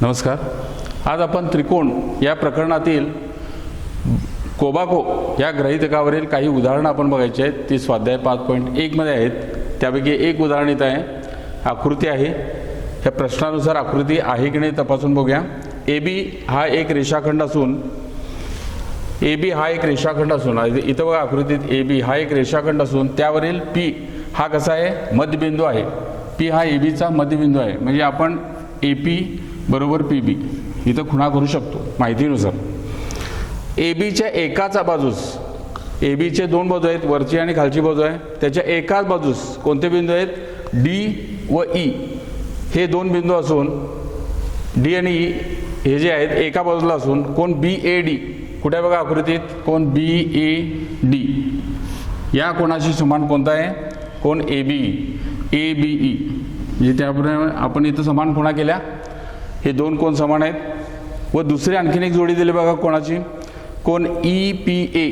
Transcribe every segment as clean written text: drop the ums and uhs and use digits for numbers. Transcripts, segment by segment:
नमस्कार. आज आपण त्रिकोण या प्रकरणातील कोबाको या गृहीतकावरील काही उदाहरणं आपण बघायची आहेत. ती स्वाध्याय 5.1 मध्ये आहेत. त्यापैकी एक उदाहरण इथं आहे. आकृती आहे. या प्रश्नानुसार आकृती आहे की नाही तपासून बघूया. ए बी हा एक रेषाखंड असून इथं बघा आकृतीत ए बी हा एक रेषाखंड असून त्यावरील पी हा कसा आहे, मध्यबिंदू आहे. पी हा ए बीचा मध्यबिंदू आहे. म्हणजे आपण ए पी बरोबर पी बी इथं खुणा करू शकतो माहितीनुसार. ए बीच्या एकाच बाजूस, ए बीचे दोन बाजू आहेत, वरची आणि खालची बाजू आहे. त्याच्या एकाच बाजूस कोणते बिंदू आहेत, डी व ई हे दोन बिंदू असून डी आणि ई हे जे आहेत एका बाजूला असून कोण बी ए डी कुठे बघा आकृतीत, कोण बी ए डी या कोणाशी समान कोणता आहे, कोण A B A B E. म्हणजे त्याप्रमाणे आपण इथं समान कोणा केल्या, हे दोन कोण समान आहेत. व दुसरी आणखीन एक जोडी दिली बघा कोणाची, कोण ई पी ए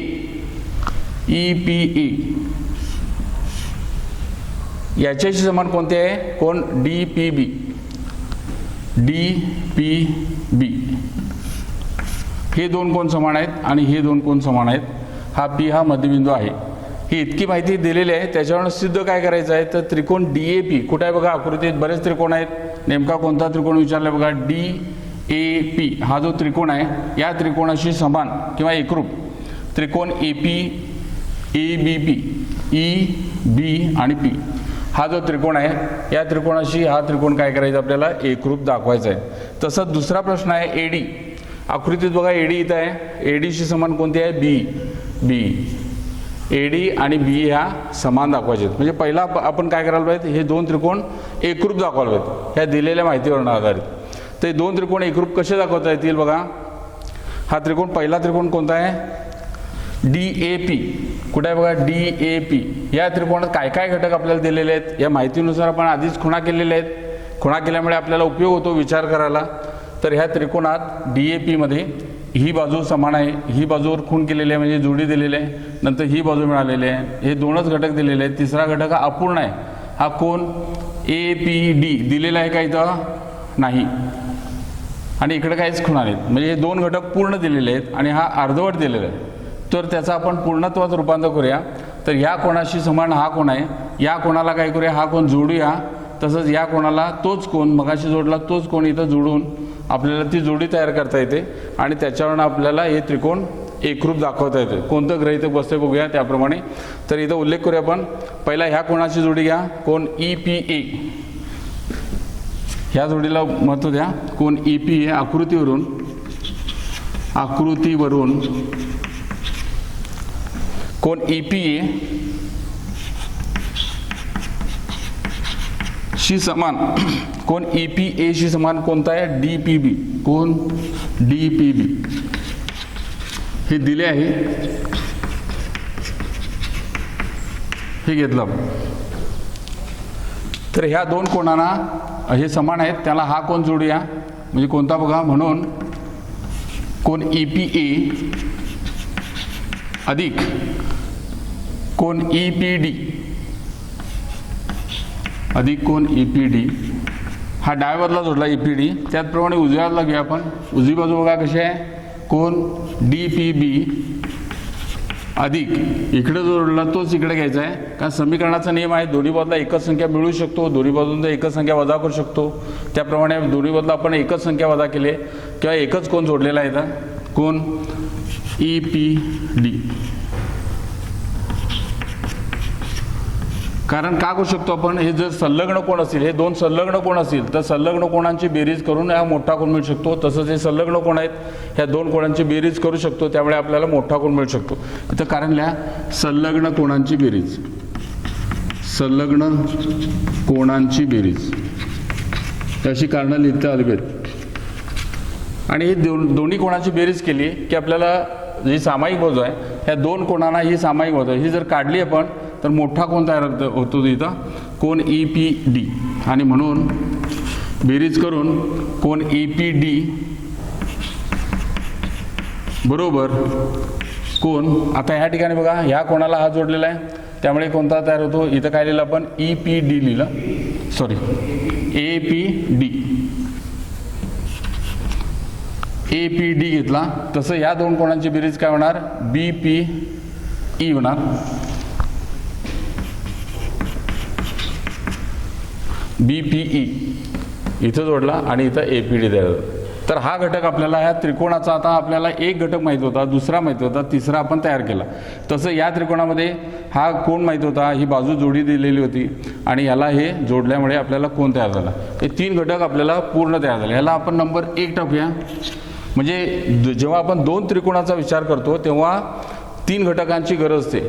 याच्याशी समान कोणते आहे, कोण डी पी बी हे दोन कोण समान आहेत आणि हे दोन कोण समान आहेत. हा पी हा मध्यबिंदू आहे. ही इतकी माहिती दिलेली आहे. त्याच्यावरून सिद्ध काय करायचं आहे, तर त्रिकोण डी ए पी कुठे आहे बघा आकृतीत बरेच त्रिकोण आहेत. नेमका कोणता त्रिकोण विचारला बघा, डी ए पी हा जो त्रिकोण आहे या त्रिकोणाशी समान किंवा एकरूप त्रिकोण A P A B P E B आणि पी हा जो त्रिकोण आहे या त्रिकोणाशी हा त्रिकोण काय करायचं आपल्याला, एकरूप दाखवायचा आहे. तसंच दुसरा प्रश्न आहे एडी. आकृतीत बघा एडी इथं आहे. एडीशी समान कोणती आहे, बी एडी आणि बी ह्या समान दाखवायचे आहेत. म्हणजे पहिला आपण काय करायला पाहिजे, हे दोन त्रिकोण एकरूप दाखवायला पाहिजे ह्या दिलेल्या माहितीवरून आधारित. तर दोन त्रिकोण एकरूप कसे दाखवता येतील बघा. हा त्रिकोण पहिला त्रिकोण कोणता आहे, डी ए पी कुठे आहे बघा, डी ए पी. या त्रिकोणात काय काय घटक आपल्याला दिलेले आहेत या माहितीनुसार आपण आधीच खुणा केलेल्या आहेत. खुणा केल्यामुळे आपल्याला उपयोग होतो विचार करायला. तर ह्या त्रिकोणात डी ए पी मध्ये ही बाजू समान आहे, ही बाजूवर खूण केलेली आहे म्हणजे जोडी दिलेली आहे. नंतर ही बाजू मिळालेली आहे. हे दोनच घटक दिलेले आहेत. तिसरा घटक हा अपूर्ण आहे. हा कोण ए पी डी दिलेला आहे का इथं, नाही. आणि इकडे काहीच खुणा नाहीत. म्हणजे हे दोन घटक पूर्ण दिलेले आहेत आणि हा अर्धवट दिलेला आहे. तर त्याचा आपण पूर्णत्वात रूपांतर करूया. तर ह्या कोणाशी समान हा कोण आहे, या कोणाला काय करूया, हा कोण जोडूया. तसंच या कोणाला तोच कोण मगाशी जोडला तोच कोण इथं जोडून आपल्याला ती जोडी तयार करता येते आणि त्याच्यावरून आपल्याला हे त्रिकोण एकरूप दाखवता येते. कोणतं गृहीतक बसते बघूया त्याप्रमाणे. तर इथं उल्लेख करूया आपण. पहिला ह्या कोणाची जोडी घ्या, कोण ई पी ए. ह्या जोडीला महत्त्व द्या. कोण ई पी ए आकृतीवरून कोण ई पी ए शी समान कोण ई पी ए शी समान कोणता आहे, डी पी बी. कोण डी पी बी हे दिले आहे. हे घेतलं. तर ह्या दोन कोणांना हे समान आहेत त्याला हा कोण जोडूया. म्हणजे कोणता बघा, म्हणून कोण ई पी ए अधिक कोण ई पी डी अधिक कोण ई पी डी. हा डाव्या बाजूला जोडला ई पी डी. त्याचप्रमाणे उजव्या बाजूला घेऊया आपण. उजवी बाजू बघा कशी आहे, कोण डी पी बी अधिक इकडे जोडला तोच इकडे घ्यायचा आहे. कारण समीकरणाचा नियम आहे दोन्ही बाजूला एकच संख्या मिळू शकतो, दोन्ही बाजूंना एकच संख्या वजा करू शकतो. त्याप्रमाणे दोन्ही बाजूला आपण एकच संख्या वजा केली किंवा एकच कोण जोडलेला आहे इथं, कोण ई पी डी. कारण का करू शकतो आपण, हे जर संलग्न कोण असतील, हे दोन संलग्न कोण असतील तर संलग्न कोणांची बेरीज करून हा मोठा कोण मिळू शकतो. तसंच हे संलग्न कोण आहेत ह्या दोन कोणांची बेरीज करू शकतो त्यामुळे आपल्याला मोठा कोण मिळू शकतो. इथं कारण लिहा संलग्न कोणांची बेरीज, संलग्न कोणांची बेरीज अशी कारणं लिहिता आली पाहिजेत. आणि ही दोन्ही कोणाची बेरीज केली की आपल्याला जी सामायिक बाजू आहे ह्या दोन कोणांना ही सामायिक बाजू आहे ही जर काढली आपण तर मोठा कोण तयार होतो इथं, कोण ई पी डी. आणि म्हणून बेरीज करून कोण ई पी डी बरोबर कोण. आता ह्या ठिकाणी बघा ह्या कोणाला हा जोडलेला आहे त्यामुळे कोणता तयार होतो, इथं काय लिहिलं आपण ई पी डी लिहिलं, sorry A P D. APD घेतला, तसं या दोन कोणांची बेरीज काय होणार, BPE होणार. BPE इथं जोडला आणि इथं APD द्यायला. तर हा घटक आपल्याला ह्या त्रिकोणाचा, आता आपल्याला एक घटक माहीत होता, दुसरा माहीत होता, तिसरा आपण तयार केला. तसं या त्रिकोणामध्ये हा कोण माहीत होता, ही बाजू जोडी दिलेली होती आणि याला हे जोडल्यामुळे आपल्याला कोण तयार झाला. हे तीन घटक आपल्याला पूर्ण तयार झाले. याला आपण नंबर 1 टाकूया. म्हणजे जेव्हा आपण दोन त्रिकोणाचा विचार करतो तेव्हा तीन घटकांची गरज असते.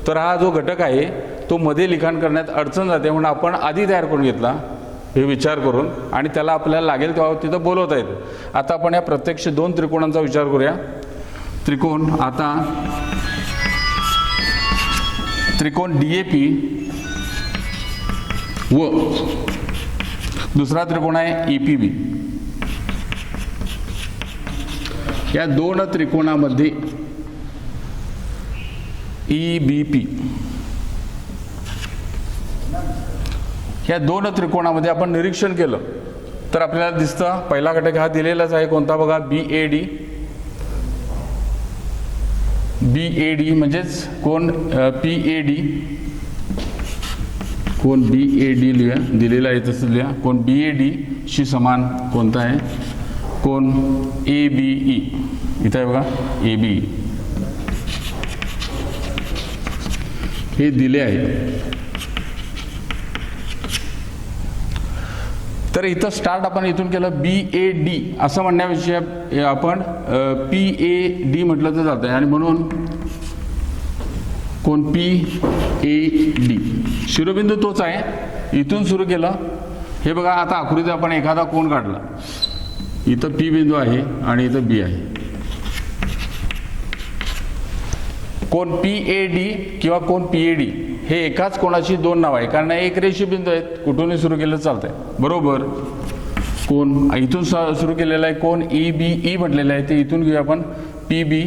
तर हा जो घटक आहे तो मध्ये लिखाण करण्यात अडचण जाते, म्हणून आपण आधी तयार करून घेतला हे विचार करून, आणि त्याला आपल्याला लागेल तेव्हा तिथं बोलवता येतं. आता आपण या प्रत्यक्ष दोन त्रिकोणांचा विचार करूया. त्रिकोण, आता त्रिकोण DAP व दुसरा त्रिकोण आहे EPB. या दोन त्रिकोणामध्ये EBP, या दोन त्रिकोणामध्ये आपण निरीक्षण केलं तर आपल्याला दिसतं पहिला घटक हा दिलेलाच आहे, कोणता बघा, BAD म्हणजेच कोण PAD, कोण BAD लिहा, दिलेला आहे तसं लिहा. कोण BAD शी समान कोणता आहे, कोण ABE, इथं आहे बघा ABE, हे दिले आहे. तर इथं स्टार्ट आपण इथून केलं BAD असं म्हणण्याविषयी आपण PAD म्हटलं तर जातं, आणि म्हणून कोण PAD शिरोबिंदू तोच आहे, इथून सुरू केलं. हे बघा, आता आकृतीत आपण एखादा कोण काढला, इथं P बिंदू आहे आणि इथं B आहे. कोण PAD किंवा कोण PAD हे एकाच कोणाची दोन नाव आहे, कारण एक रेषी बिंदू आहेत, कुठूनही सुरू केलं चालतंय, बरोबर. कोण इथून सुरू केलेलं आहे, कोण EBE म्हटलेलं आहे, ते इथून घेऊया आपण PBE,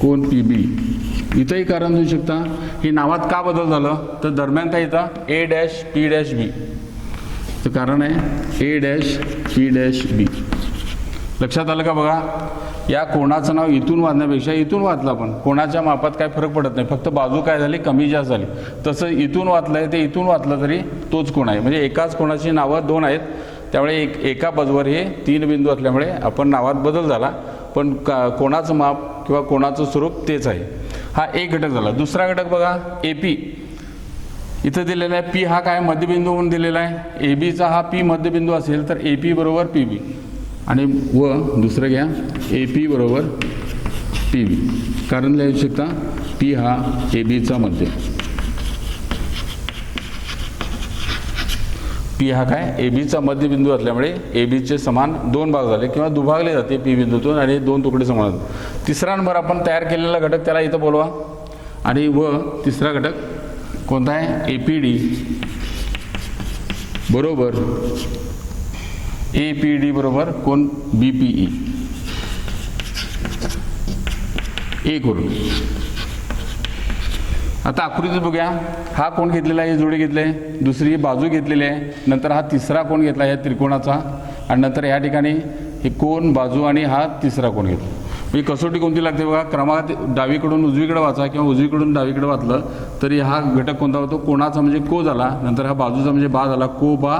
कोण PB. इथंही कारण देऊ शकता, हे नावात का बदल झालं तर दरम्यान काय इथं A', P', B, तर कारण आहे A', P', B. लक्षात आलं का बघा. या कोणाचं नाव इथून वाचण्यापेक्षा इथून वाचलं आपण, कोणाच्या मापात काय फरक पडत नाही, फक्त बाजू काय झाली, कमी जास्त झाली. तसं इथून वाचलंय ते इथून वाचलं तरी तोच कोण आहे, म्हणजे एकाच कोणाची नावं दोन आहेत, त्यामुळे एका बाजूवर हे तीन बिंदू असल्यामुळे आपण नावात बदल झाला, पण कोणाचं माप किंवा कोणाचं स्वरूप तेच आहे. हा एक घटक झाला. दुसरा घटक बघा AP, इथं दिलेला आहे P हा काय मध्यबिंदू म्हणून दिलेला आहे. ABचा हा P मध्यबिंदू असेल तर AP बरोबर PB, आणि व दुसरं घ्या AP बरोबर PB. कारण लिहू शकता P हा ABचा मध्य, P हा काय ABचा मध्यबिंदू असल्यामुळे ABचे समान दोन भाग झाले किंवा दुभागले जाते P बिंदूतून, आणि दोन तुकडे समान होतात. तिसरा नंबर आपण तयार केलेला घटक त्याला इथं बोलवा, आणि व तिसरा घटक कोणता आहे APD बरोबर APD बरोबर कोण BPE. एक करून आता आकृतीत बघूया. हा कोण घेतलेला आहे, जोडी घेतले, दुसरी बाजू घेतलेली आहे, नंतर हा तिसरा कोण घेतला आहे त्रिकोणाचा, आणि नंतर या ठिकाणी हे कोण बाजू आणि हा तिसरा कोण घेतला. म्हणजे कसोटी कोणती लागते बघा, क्रमात डावीकडून उजवीकडे वाचा किंवा उजवीकडून डावीकडे वाचलं तरी हा घटक कोणता होतो, कोणाचा म्हणजे को झाला, नंतर हा बाजूचा म्हणजे बा झाला, को बा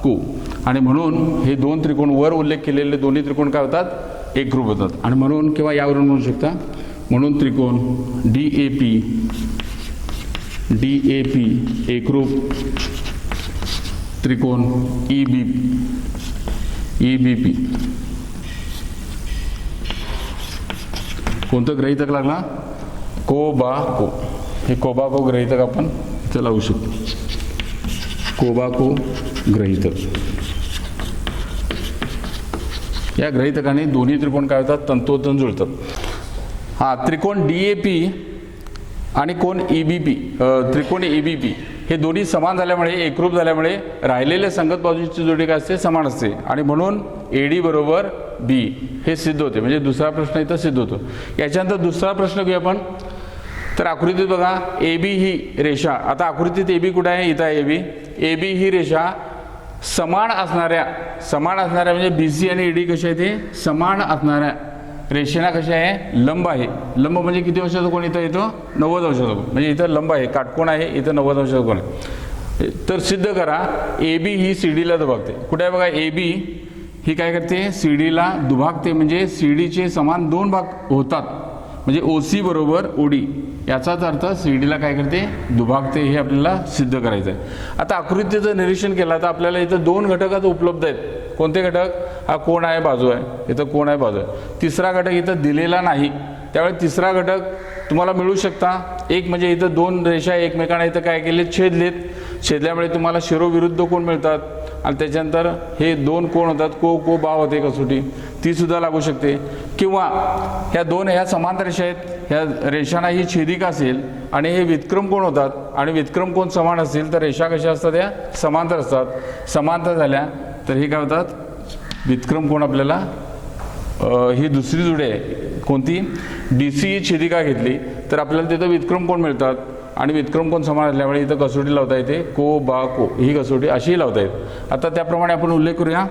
को. आणि म्हणून हे दोन त्रिकोण वर उल्लेख केलेले दोन्ही त्रिकोण काय होतात, एकरूप होतात. आणि म्हणून किंवा यावरून म्हणू शकता, म्हणून त्रिकोण DAP एकरूप त्रिकोण EBP. कोणतं गृहीतक लागला, कोबाको. हे कोबाको गृहीतक आपण इथं लावू शकतो, कोबाको गृहीतक. या गृहीतकाने दोन्ही त्रिकोण काय होतात, तंतोतंत जुळतात. हा त्रिकोण DAP आणि कोण EBP, त्रिकोण EBP हे दोन्ही समान झाल्यामुळे, एकरूप झाल्यामुळे राहिलेले संगत बाजूची जोडी काय असते, समान असते, आणि म्हणून AD बरोबर B हे सिद्ध होते. म्हणजे दुसरा प्रश्न इथं सिद्ध होतो. याच्यानंतर दुसरा प्रश्न घेऊया आपण. तर आकृतीत बघा AB ही रेषा, आता आकृतीत AB कुठे आहे, इथं आहे AB. AB ही रेषा समान असणाऱ्या म्हणजे BC आणि AD कशा आहे ते समान असणाऱ्या रेषेना कशा आहे लंब आहे. लंब म्हणजे किती अंशाचा कोण इथं येतो 90 अंशाचा कोण, म्हणजे इथं लंब आहे काटकोण आहे, इथं 90 अंशाचा कोण आहे. तर सिद्ध करा AB ही CD ला दुभागते. कुठे आहे बघा AB ही काय करते CD ला दुभागते, म्हणजे CD चे समान दोन भाग होतात, म्हणजे OC बरोबर OD याचाच अर्थ CD ला काय करते दुभागते, हे आपल्याला सिद्ध करायचं आहे. आता आकृतीचं निरीक्षण केलं तर आपल्याला इथं दोन घटक आता उपलब्ध आहेत. कोणते घटक? हा कोण आहे बाजू आहे, इथं कोण आहे बाजू आहे. तिसरा घटक इथं दिलेला नाही, त्यावेळी तिसरा घटक तुम्हाला मिळू शकता. एक म्हणजे इथं दोन रेषा एकमेकांना इथं काय केले छेदल्यामुळे तुम्हाला शिरोविरुद्ध कोण मिळतात, आणि त्याच्यानंतर हे दोन कोण होतात को बाव होते कसोटी ती सुद्धा लागू शकते. किंवा ह्या समांतर रेषा आहेत, ह्या रेषांना ही छेदिका असेल आणि हे व्युत्क्रम कोण होतात, आणि व्युत्क्रम कोण समान असतील तर रेषा कशा असतात त्या समांतर असतात. समांतर झाल्या तर हे काय होतात व्युत्क्रम कोण आपल्याला ही दुसरी जोडी आहे कोणती DC ही छेदिका घेतली तर आपल्याला तिथं व्युत्क्रम कोण मिळतात, आणि व्युत्क्रम कोण समान असल्यामुळे इथं कसोटी लावता येते को बा को ही कसोटी अशीही लावता येते. आता त्याप्रमाणे आपण उल्लेख करूया.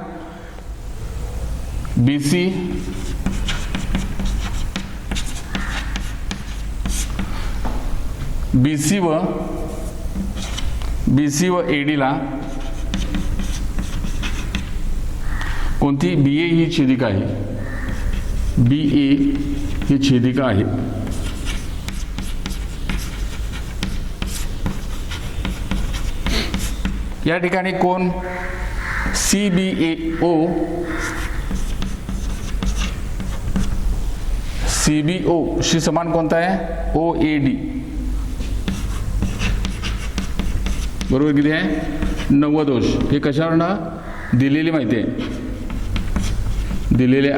BC व AD ला कोणती BA ही छेदिका आहे, BA ही छेदिका आहे. या ठिकाणी कोण CBO शी समान कोणता आहे OAD बरोबर किती आहे 90 अंश. हे कशावरनं दिलेली माहिती आहे, दिलेले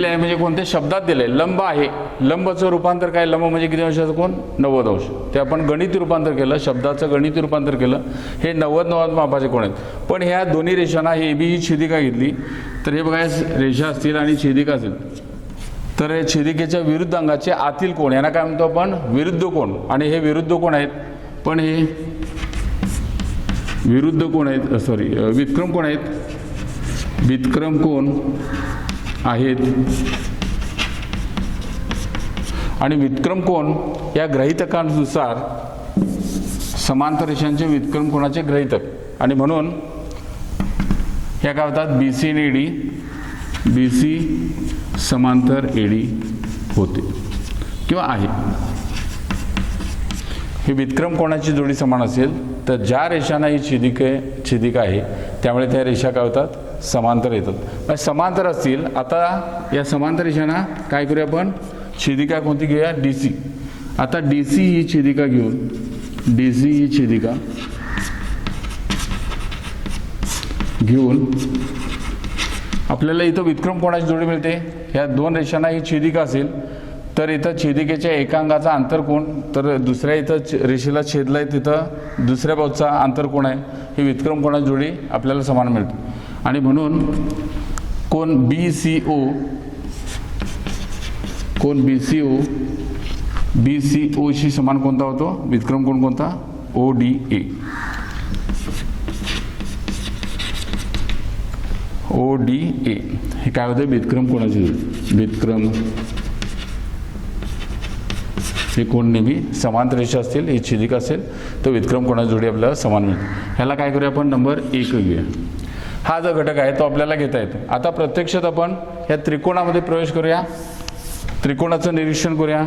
आहे म्हणजे कोणत्या शब्दात दिले लंब आहे. लंबचं रूपांतर काय लंब म्हणजे किती अंशाचं कोण 90 अंश. ते आपण गणिती रूपांतर केलं, शब्दाचं गणिती रूपांतर केलं, हे 90 मापाचे कोण आहेत. पण ह्या दोन्ही रेषांना हे AB ही छेदिका घेतली तर हे बघा रेषा असतील आणि छेदिका असेल तर छेदिकेच्या विरुद्ध अंगाचे आतील कोण यांना काय म्हणतो आपण विरुद्ध कोण, आणि हे विरुद्ध कोण आहेत, पण हे विरुद्ध कोण आहेत व्युत्क्रम कोण आहेत, व्युत्क्रम कोण आहेत. आणि व्युत्क्रम कोण या ग्रहितकांनुसार समांतर रेषांचे व्युत्क्रम कोणाचे ग्रहितक, आणि म्हणून ह्या काय होतात BC आणि AD, BC समांतर AD होते किंवा आहे. हे व्युत्क्रम कोणाची जोडी समान असेल तर ज्या रेषांना ही छेदिका आहे त्यामुळे त्या रेषा काय होतात समांतर येतात. समांतर असतील. आता या समांतर रेषांना काय करूया आपण छेदिका कोणती घेऊया DC. आता DC ही छेदिका घेऊन DC ही छेदिका घेऊन आपल्याला इथं व्युत्क्रम कोणाची जोडी मिळते. ह्या दोन रेषांना ही छेदिका असेल तर इथं छेदिकेच्या एका अंगाचा अंतर कोण, तर दुसऱ्या इथं रेषेला छेदलाय तिथं दुसऱ्या बाजूचा अंतर कोण आहे, ही व्युत्क्रम कोणाची जोडी आपल्याला समान मिळते. आणि म्हणून कोण BCO शी समान कोणता होतो व्युत्क्रम कोण कोणता ODA. हे काय होतं व्युत्क्रम कोणाची जोडी. व्युत्क्रम हे कोण नेहमी समांतर रेषा असतील ही छेदिका असेल तर व्युत्क्रम कोणाची जोडी आपल्याला समान मिळते. ह्याला काय करूया आपण नंबर 1 घेऊया. हा जो घटक आहे तो आपल्याला घेता येतो. आता प्रत्यक्षात आपण ह्या त्रिकोणामध्ये प्रवेश करूया, त्रिकोणाचं निरीक्षण करूया.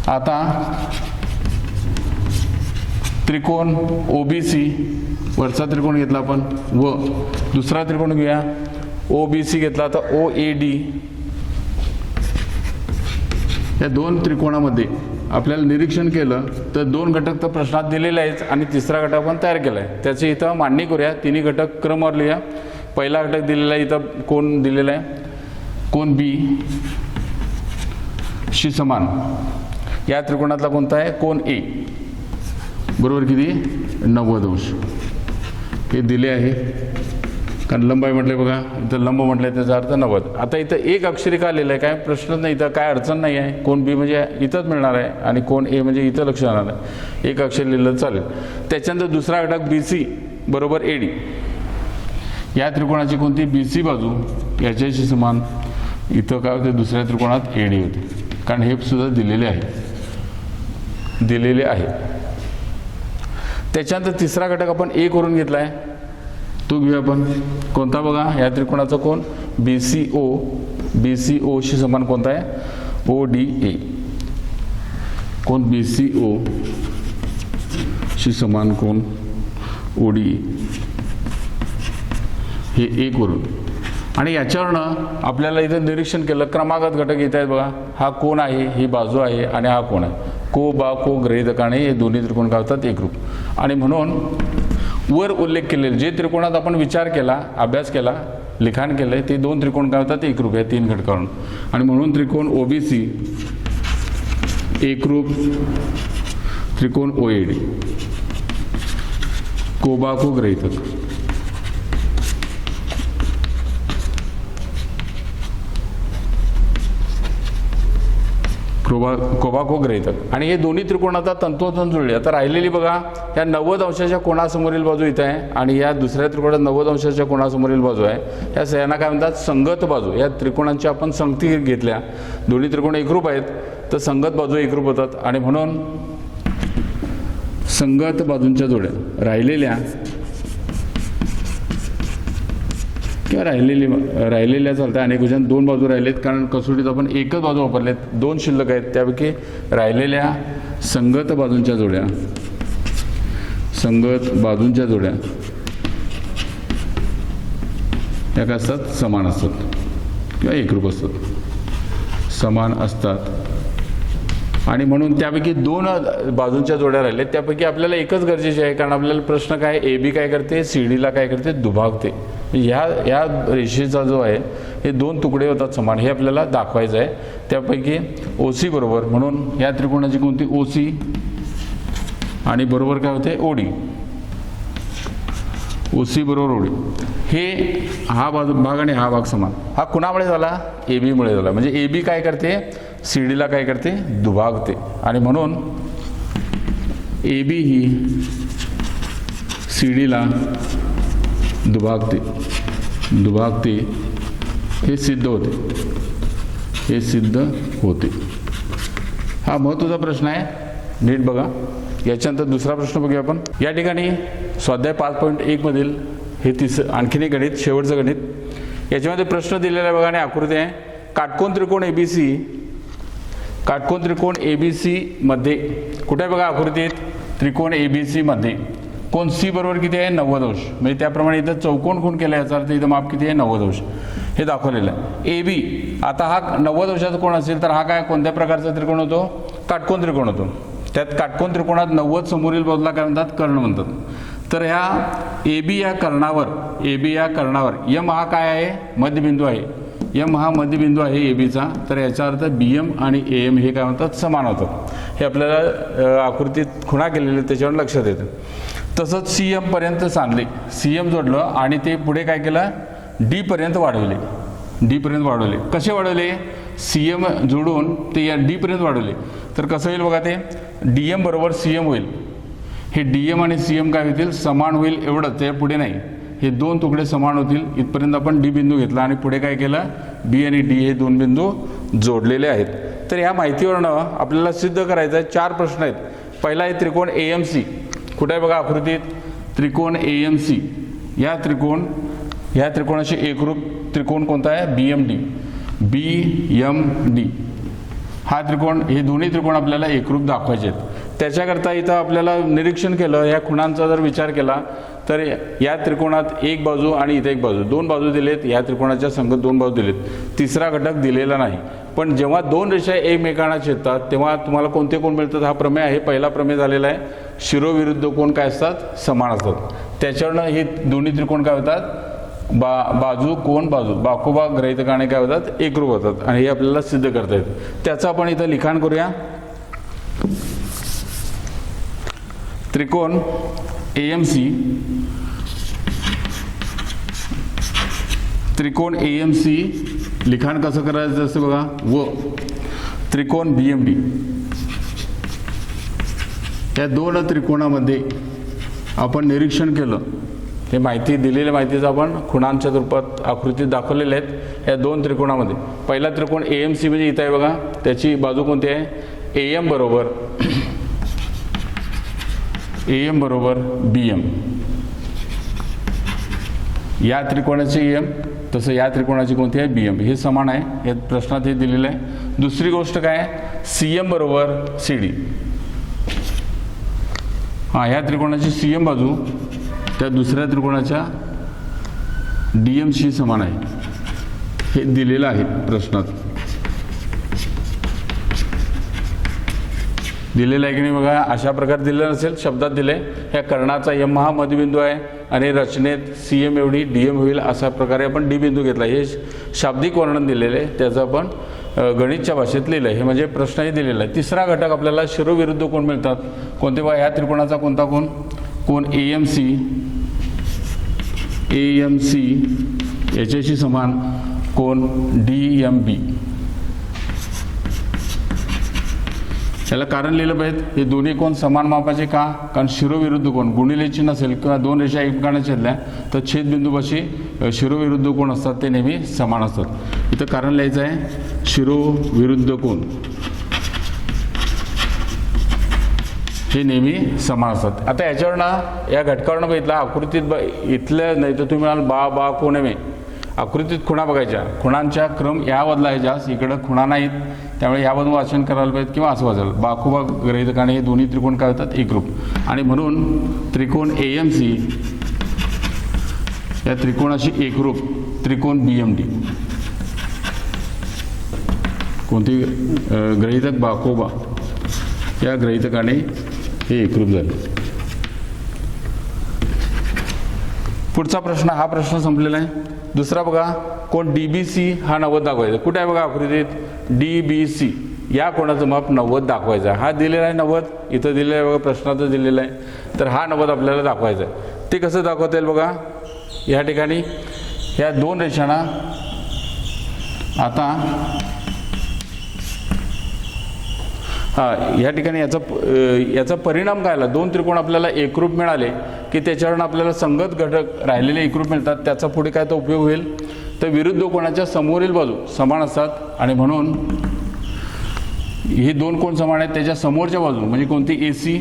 आता त्रिकोण OBC वरचा त्रिकोण घेतला आपण व दुसरा त्रिकोण घेऊया OBC घेतला तर OAD. या दोन त्रिकोणामध्ये आपल्याला निरीक्षण केलं तर दोन घटक तर प्रश्नात दिलेले आहेत आणि तिसरा घटक आपण तयार केला आहे. त्याची इथं मांडणी करूया. तिन्ही घटक क्रमवार लिहा. पहिला घटक दिलेला आहे इथं कोण दिलेला आहे कोण B शी समान. या त्रिकोणातला कोणता आहे कोण A बरोबर किती 90 अंश. हे दिले आहे कारण लंब आहे म्हटले बघा, इथं लंब म्हटलं त्याचा अर्थ 90. आता इथं एक अक्षरी का लिहिलं आहे, काय प्रश्नच नाही, इथं काय अडचण नाही आहे. कोण बी म्हणजे इथंच मिळणार आहे आणि कोण ए म्हणजे इथं लक्ष राहणार आहे. एक अक्षर लिहिलं चालेल. त्याच्यानंतर दुसरा घटक BC बरोबर AD. या त्रिकोणाची कोणती BC बाजू याच्याशी समान, इथं काय होते दुसऱ्या त्रिकोणात AD होते, कारण हे सुद्धा दिलेले आहे. त्याच्यानंतर तिसरा घटक आपण A करून घेतला आहे, तो घेऊया आपण. कोणता बघा, या त्रिकोणाचा कोण BCO शी समान कोणता आहे ODA. कोण BCO शी समान कोण ODA, हे A करून. आणि याच्यावरनं आपल्याला इथं निरीक्षण केलं, क्रमागत घटक येत आहेत बघा. हा कोण आहे, ही बाजू आहे आणि हा कोण आहे. को बा को गृहीतकाने हे दोन्ही त्रिकोण काय होतात एकरूप. आणि म्हणून वर उल्लेख केलेले जे त्रिकोणात आपण विचार केला, अभ्यास केला, लिखाण केलं, ते दोन त्रिकोण काय होतात एकरूप या तीन घटकावरून. आणि म्हणून त्रिकोण OBC एकरूप त्रिकोण OAD, कोबाको गृहीतक. कोबाको गृहीतक. आणि हे दोन्ही त्रिकोण आता तंतोतंत जुळले. आता राहिलेली बघा, ह्या 90 अंशाच्या कोणासमोरील बाजू इथं आहे आणि या दुसऱ्या त्रिकोणात 90 अंशाच्या कोणासमोरील बाजू आहे. ह्या यांना काय म्हणतात संगत बाजू. या त्रिकोणांची आपण संगती घेतल्या, दोन्ही त्रिकोण एकरूप आहेत तर संगत बाजू एकरूप होतात. आणि म्हणून संगत बाजूंच्या जोड्या राहिलेल्या किंवा राहिलेल्या चालतात. अनेक वचन दोन बाजू राहिलेत, कारण कसोटीत आपण एकच बाजू वापरलेत, दोन शिल्लक आहेत. त्यापैकी राहिलेल्या संगत बाजूंच्या जोड्या त्या काय असतात समान असतात किंवा एकरूप असतात, समान असतात. आणि म्हणून त्यापैकी दोन बाजूंच्या जोड्या राहिल्या, त्यापैकी आपल्याला एकच गरजेची आहे. कारण आपल्याला प्रश्न काय, AB काय करते, CD ला काय करते, दुभागते. ह्या रेषेचा जो आहे हे दोन तुकडे होतात समान, हे आपल्याला दाखवायचं आहे. त्यापैकी OC बरोबर, म्हणून या त्रिकोणाची कोणती OC आणि बरोबर काय होते OD. OC बरोबर OD. हे हा भाग आणि हा भाग समान. हा कुणामुळे झाला, AB मुळे झाला. म्हणजे AB काय करते, CD ला काय करते, दुभागते. आणि म्हणून AB ही CD ला दुभागते हे सिद्ध होते. हा महत्त्वाचा प्रश्न आहे, नीट बघा. याच्यानंतर दुसरा प्रश्न बघूया आपण. या ठिकाणी स्वाध्याय 5.1 मधील हे आणखीन एक गणित, शेवटचं गणित. याच्यामध्ये प्रश्न दिलेला आहे बघा आणि आकृती आहे. काटकोन त्रिकोण ABC मध्ये कुठे आहे बघा आकृतीत, त्रिकोण ABC मध्ये कोण C बरोबर किती आहे 90 अंश. म्हणजे त्याप्रमाणे इथं चौकोन कोण केला, याचा अर्थ इथं माप किती आहे 90 अंश हे दाखवलेलं आहे. AB आता हा 90 अंशाचा कोण असेल तर हा काय कोणत्या प्रकारचा त्रिकोण होतो, काटकोन त्रिकोण होतो. त्यात काटकोन त्रिकोणात 90 समोरील बाजूला काय म्हणतात, कर्ण म्हणतात. तर ह्या AB या कर्णावर M हा काय आहे, मध्यबिंदू आहे. M हा मध्यबिंदू आहे ABचा. तर याचा अर्थ BM आणि AM हे काय म्हणतात समान होतात. हे आपल्याला आकृतीत खुणा केलेले त्याच्यावर लक्षात येतं. तसंच CM पर्यंत सांधले, CM जोडलं आणि ते पुढे काय केलं, D पर्यंत वाढवले. कसे वाढवले, CM जोडून ते या D पर्यंत वाढवले. तर कसं होईल बघा, ते DM बरोबर CM होईल. हे DM आणि CM काय होतील, समान होईल. एवढंच, ते पुढे नाही. हे दोन तुकडे समान होतील. इथपर्यंत आपण D बिंदू घेतला आणि पुढे काय केलं, B आणि D हे दोन बिंदू जोडलेले आहेत. तर ह्या माहितीवरनं आपल्याला सिद्ध करायचं आहे. 4 प्रश्न आहेत. पहिला आहे त्रिकोण AMC. कुठे आहे बघा आकृतीत, त्रिकोण AMC. या त्रिकोणाशी एकरूप त्रिकोण कोणता आहे, BMD. हा त्रिकोण, हे दोन्ही त्रिकोण आपल्याला एकरूप दाखवायचे आहेत. त्याच्याकरता इथं आपल्याला निरीक्षण केलं, या खुणांचा जर विचार केला तर या त्रिकोणात एक बाजू आणि इथे एक बाजू, दोन बाजू दिलेत. या त्रिकोणाच्या संगत दोन बाजू दिलेत. तिसरा घटक दिलेला नाही. पण जेव्हा दोन रेषा एकमेकांना छेदतात तेव्हा तुम्हाला कोणते कोण मिळतात, हा प्रमेय आहे. पहिला प्रमेय झालेला आहे, शिरोविरुद्ध कोण काय असतात, समान असतात. त्याच्यावरनं हे दोन्ही त्रिकोण काय होतात, बाजू बाकोबा गृहीतकाने काय होतात, एकरूप होतात. आणि हे आपल्याला सिद्ध करता येतं. त्याचं आपण इथं लिखाण करूया. त्रिकोण AMC त्रिकोण AMC लिखाण कसं करायचं असतं बघा, व त्रिकोण BMD या दोन त्रिकोणामध्ये आपण निरीक्षण केलं, हे माहिती दिलेल्या माहितीचं आपण खुणांच्या रूपात आकृतीत दाखवलेले आहेत. या दोन त्रिकोणामध्ये पहिला त्रिकोण AMC म्हणजे इथं आहे बघा, त्याची बाजू कोणती आहे, AM बरोबर BM. या त्रिकोणाची AM तसं या त्रिकोणाची कोणती आहे, BM. हे समान आहे, हे प्रश्नात हे दिलेलं आहे. दुसरी गोष्ट काय आहे, CM बरोबर CD. ह्या त्रिकोणाची CM बाजू त्या दुसऱ्या त्रिकोणाच्या DMशी समान आहे, हे दिलेलं आहे प्रश्नात. दिलेलं आहे की नाही बघा, अशा प्रकारे दिलेलं नसेल, शब्दात दिले. ह्या कर्णाचा M हा मध्यबिंदू आहे आणि रचनेत CM एवढी DM होईल, अशा प्रकारे आपण D बिंदू घेतला. हे शाब्दिक वर्णन दिलेलं आहे, त्याचं आपण गणितच्या भाषेत लिहिलं आहे. हे म्हणजे प्रश्नही दिलेला आहे. तिसरा घटक आपल्याला शिरोविरुद्ध कोण मिळतात, कोणते बघा, ह्या त्रिकोणाचा कोणता कोण, कोण AMC याच्याशी समान कोण DMB. याला कारण लिहिलं पाहिजे, हे दोन्ही कोण समान मापाचे का, कारण शिरोविरुद्ध कोण गुणिले चिन्ह असेल किंवा दोन रेषा एकमेकांना छेदल्या तर छेदबिंदूपाशी शिरोविरुद्ध कोण असतात ते नेहमी समान असतात. इथं कारण लिहायचं आहे, शिरोविरुद्ध कोण हे नेहमी समान असतात. आता याच्यावरनं या घटकावरनं बघितलं, आकृतीत इथलं नाही तर तुम्ही म्हणाल बा कोण आहे, आकृतीत खुणा बघायच्या, खुणांच्या क्रम या बदलायच्या, इकडं खुणा नाहीत त्यामुळे यामधून वाचन करायला पाहिजे किंवा असं वाचायला. बाखुबा गृहीतकाने हे दोन्ही त्रिकोण काय होतात, एकरूप. आणि म्हणून त्रिकोण AMC या त्रिकोणाशी एकरूप त्रिकोण BMD. कोणती गृहीतक, बाखुबा या गृहीतकाने हे एकरूप झाले. पुढचा प्रश्न, हा प्रश्न संपलेला आहे. दुसरा बघा, कोण DBC हा 90 दाखवायचा. कुठे आहे बघा आकृतीत, DBC या कोणाचं माप 90 दाखवायचं. हा दिलेला आहे 90, इथं दिलेलं आहे बघा, प्रश्नातच दिलेला आहे. तर हा 90 आपल्याला दाखवायचा आहे. ते कसं दाखवता येईल बघा, या ठिकाणी ह्या दोन रेषांना आता या ठिकाणी याचा परिणाम काय आला, दोन त्रिकोण आपल्याला एकरूप मिळाले की त्याच्यावरून आपल्याला संगत घटक राहिलेले एकरूप मिळतात. त्याचा पुढे काय तो उपयोग होईल, तर विरुद्ध कोणाच्या समोरील बाजू समान असतात आणि म्हणून हे दोन कोण समान आहेत, त्याच्या समोरच्या बाजू म्हणजे कोणती AC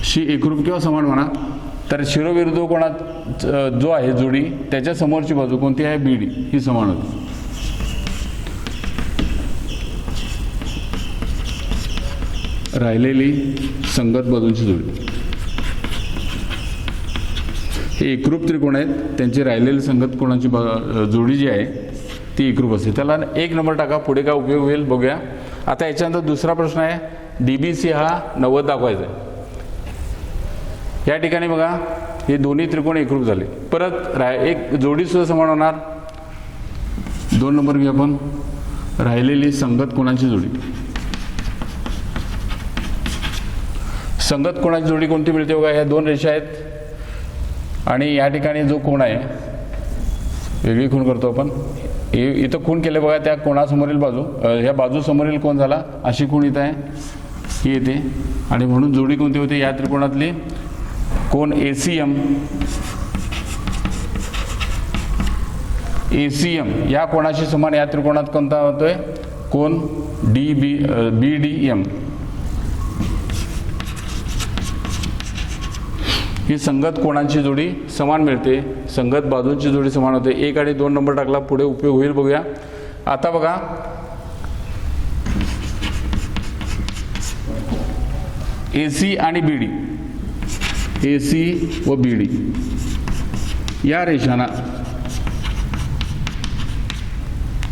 शी एकरूप किंवा समान म्हणा. तर शिरोविरुद्ध कोणात जो आहे जोडी त्याच्या समोरची बाजू कोणती आहे, BD ही समान होती. राहिलेली संगत बाजूंची जोडी, हे एकरूप त्रिकोण आहेत, त्यांची राहिलेली संगत कोणाची जोडी जी आहे ती एकरूप असते. त्याला 1 नंबर टाका, पुढे काय उपयोग होईल बघूया. आता याच्यानंतर दुसरा प्रश्न आहे, DBC हा 90 दाखवायचा आहे. या ठिकाणी बघा हे दोन्ही त्रिकोण एकरूप झाले. परत एक जोडी सुद्धा समान होणार. 2 नंबर घेऊ आपण, राहिलेली संगत कोणाची जोडी. संगत कोणाची जोडी कोणती मिळते बघा, ह्या दोन रेषा आहेत आणि या ठिकाणी जो कोण आहे, वेगळी खूण करतो आपण, इथं खूण केले बघा, त्या कोणासमोरील बाजू, ह्या बाजू समोरील कोण झाला, अशी खूण इथं आहे, ही येते. आणि म्हणून जोडी कोणती होते, या त्रिकोणातली कोण ACM या कोणाशी समान, या त्रिकोणात कोणता होतोय, कोण BDM. ही संगत कोणांची जोडी समान मिळते, संगत बाजूंची जोडी समान होते. 1 आणि 2 नंबर टाकला, पुढे उपयोग होईल बघूया. आता बघा AC आणि BD, AC व BD या रेषांना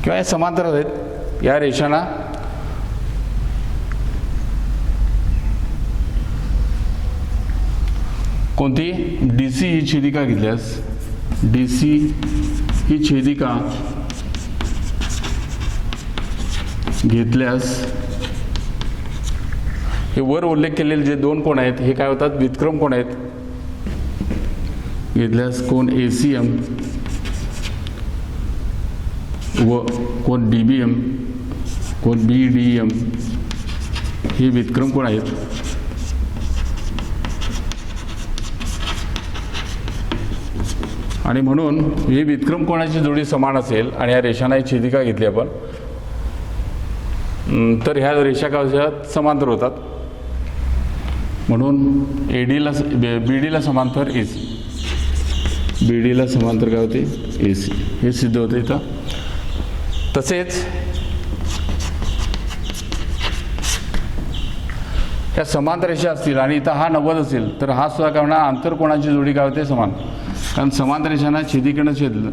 किंवा या समांतर आहेत, या रेषांना कोणती DC ही छेदिका घेतल्यास, DC ही छेदिका घेतल्यास हे वर उल्लेख केलेले जे दोन कोण आहेत हे काय होतात, व्युत्क्रम कोण आहेत. घेतल्यास कोण ACM व कोण DBM, कोण BDM हे व्युत्क्रम कोण आहेत. आणि म्हणून हे व्युत्क्रम कोणाची जोडी समान असेल आणि या रेषांना एक छेदिका घेतली आपण, तर ह्या रेषा काय समांतर होतात. म्हणून BDला समांतर AC, BDला समांतर काय होते AC, हे सिद्ध होतं इथं. तसेच ह्या समांतर रेषा असतील आणि इथं हा 90 असेल तर हा सुद्धा काय होणार, आंतरकोणाची जोडी काय होते समान. कारण समांतर रेषांना छेदीकडनं छेदलं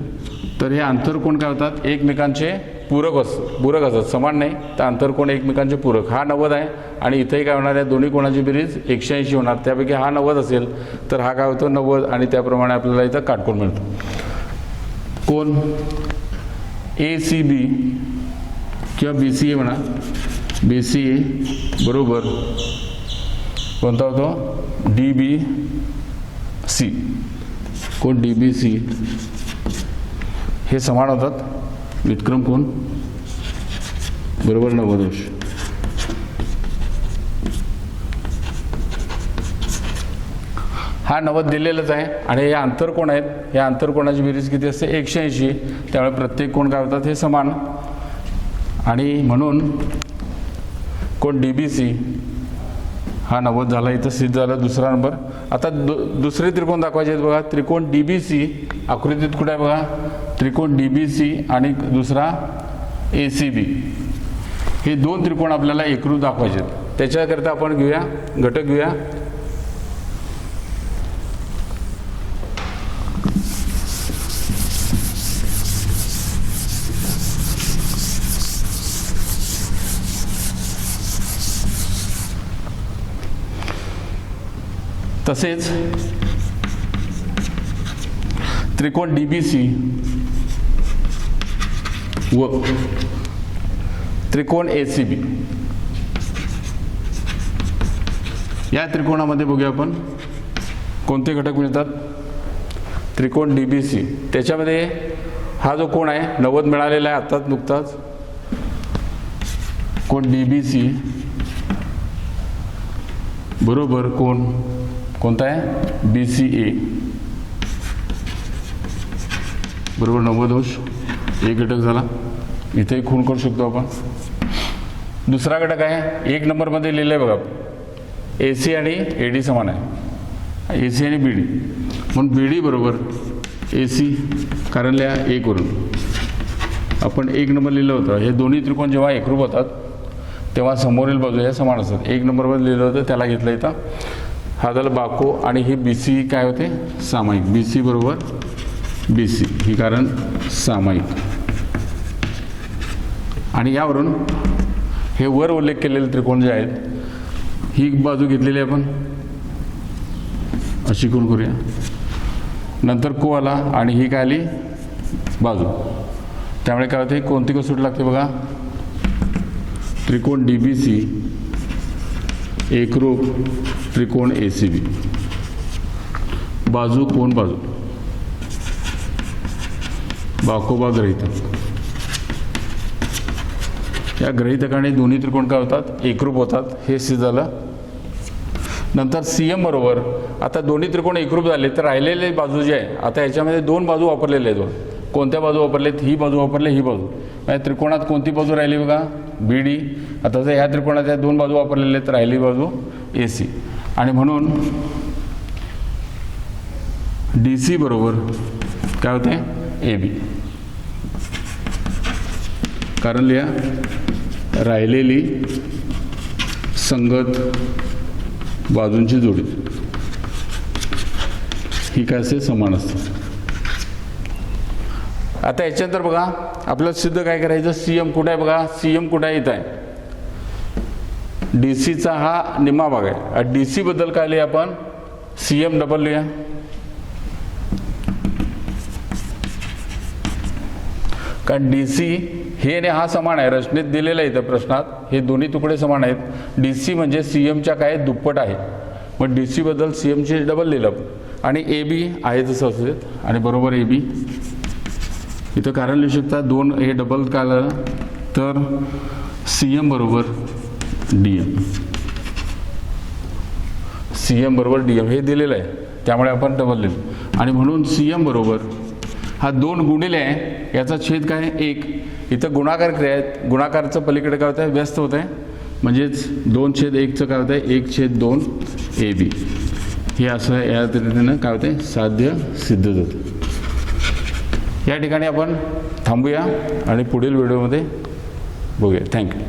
तर हे आंतरकोण काय होतात, एकमेकांचे पूरक असतात. समान नाही तर आंतरकोण एकमेकांचे पूरक. हा 90 आहे आणि इथंही काय होणार आहे, दोन्ही कोणाची बेरीज 180 होणार. त्यापैकी हा 90 असेल तर हा काय होतो 90 आणि त्याप्रमाणे आपल्याला इथं काटकोण मिळतो. कोण ACB किंवा BCA म्हणा, BCA बरोबर कोणता होतो DBC, कोण DBC हे समान होतात. व्युत्क्रम कोण बरोबर 90 अंश. हा 90 दिलेलंच आहे आणि हे आंतरकोण आहेत. या आंतरकोणाची बेरीज किती असते 180. त्यामुळे प्रत्येक कोण काय होतात हे समान. आणि म्हणून कोण DBC हा 90 झाला, इथं सिद्ध झाला दुसरा नंबर. आता दुसरे त्रिकोण दाखवायचे आहेत बघा. त्रिकोण DBC आकृतीत कुठे आहे बघा, त्रिकोण DBC आणि दुसरा ACB हे दोन त्रिकोण आपल्याला एकरूप दाखवायचे आहेत. त्याच्याकरिता आपण घेऊया घटक घेऊया. तसेच त्रिकोण DBC व त्रिकोण ACB या त्रिकोणामध्ये बघूया आपण कोणते घटक मिळतात. त्रिकोण DBC त्याच्यामध्ये हा जो कोण आहे 90 मिळालेला आहे आत्ताच नुकताच. कोण DBC बरोबर कोणता आहे BCA बरोबर 90 अंश. एक घटक झाला. इथेही खूण करू शकतो आपण. दुसरा घटक आहे 1 नंबरमध्ये लिहिलं आहे बघा, AC आणि AD समान आहे, AC आणि BD. म्हणून BD बरोबर AC कारण लिहा 1 वरून आपण 1 नंबर लिहिलं होतं. हे दोन्ही त्रिकोण जेव्हा एकरूप होतात तेव्हा समोरील बाजू ह्या समान असतात. 1 नंबरवर लिहिलं होतं त्याला घेतलं इथं. हा झालं बाको आणि ही BC काय होते सामायिक. BC बरोबर BC ही कारण सामायिक. आणि यावरून हे वर उल्लेख केलेले त्रिकोण जे आहेत ही बाजू घेतलेली आपण अशी कोण करूया. नंतर को आला आणि ही काय आली बाजू. त्यामुळे काय होते कोणती कसोटी लागते बघा. त्रिकोण DBC एकरूप त्रिकोण ACB. बाजू कोण बाजू बाकोबा गृहीतक. या गृहीतकाने दोन्ही त्रिकोण काय होतात एकरूप होतात. हे सिद्ध झालं. नंतर CM बरोबर आता दोन्ही त्रिकोण एकरूप झाले तर राहिलेले बाजू जे आहे आता याच्यामध्ये दोन बाजू वापरलेले आहेत. कोणत्या बाजू वापरलेत, ही बाजू वापरली ही बाजू. म्हणजे त्रिकोणात कोणती बाजू राहिली बघा BD. आता जर ह्या त्रिकोणात या दोन बाजू वापरलेले तर राहिली बाजू AC. आणि म्हणून DC बरोबर काय होते AB कारण लिहा राहिलेली संगत बाजूंची जोडी ही काय असते समान असते. आता याच्यानंतर बघा आपल्याला सिद्ध काय करायचं. CM कुठे आहे बघा. CM कुठे आहे इथं आहे. DCचा हा निम्मा भाग आहे. DC बद्दल काय लिहा आपण CM डबल लिहा. कारण DC हे आणि हा समान आहे. रचनेत दिलेलं आहे इथं प्रश्नात. हे दोन्ही तुकडे समान आहेत. DC म्हणजे CMच्या काय दुप्पट आहे. मग DC बद्दल CMचे डबल लिहिलं. आणि AB आहे तसं असेल आणि बरोबर AB इथं कारण लिहू शकता 2 हे डबल काय झालं तर CM बरोबर DM, CM बरोबर DM हे दिलेलं आहे, त्यामुळे आपण डबल लिहिलं. आणि म्हणून CM बरोबर हा 2 गुणिले आहे, याचा छेद काय 1. इथं गुणाकार क्रिया आहे, गुणाकारचं पलीकडे काय होतं आहे व्यस्त होतं आहे, म्हणजेच 2/1चं काय होतं आहे 1/2 AB. हे असं या पद्धतीनं काय होते साध्य सिद्ध होतं. या ठिकाणी आपण थांबूया आणि पुढील व्हिडिओमध्ये बघूया. थँक्यू.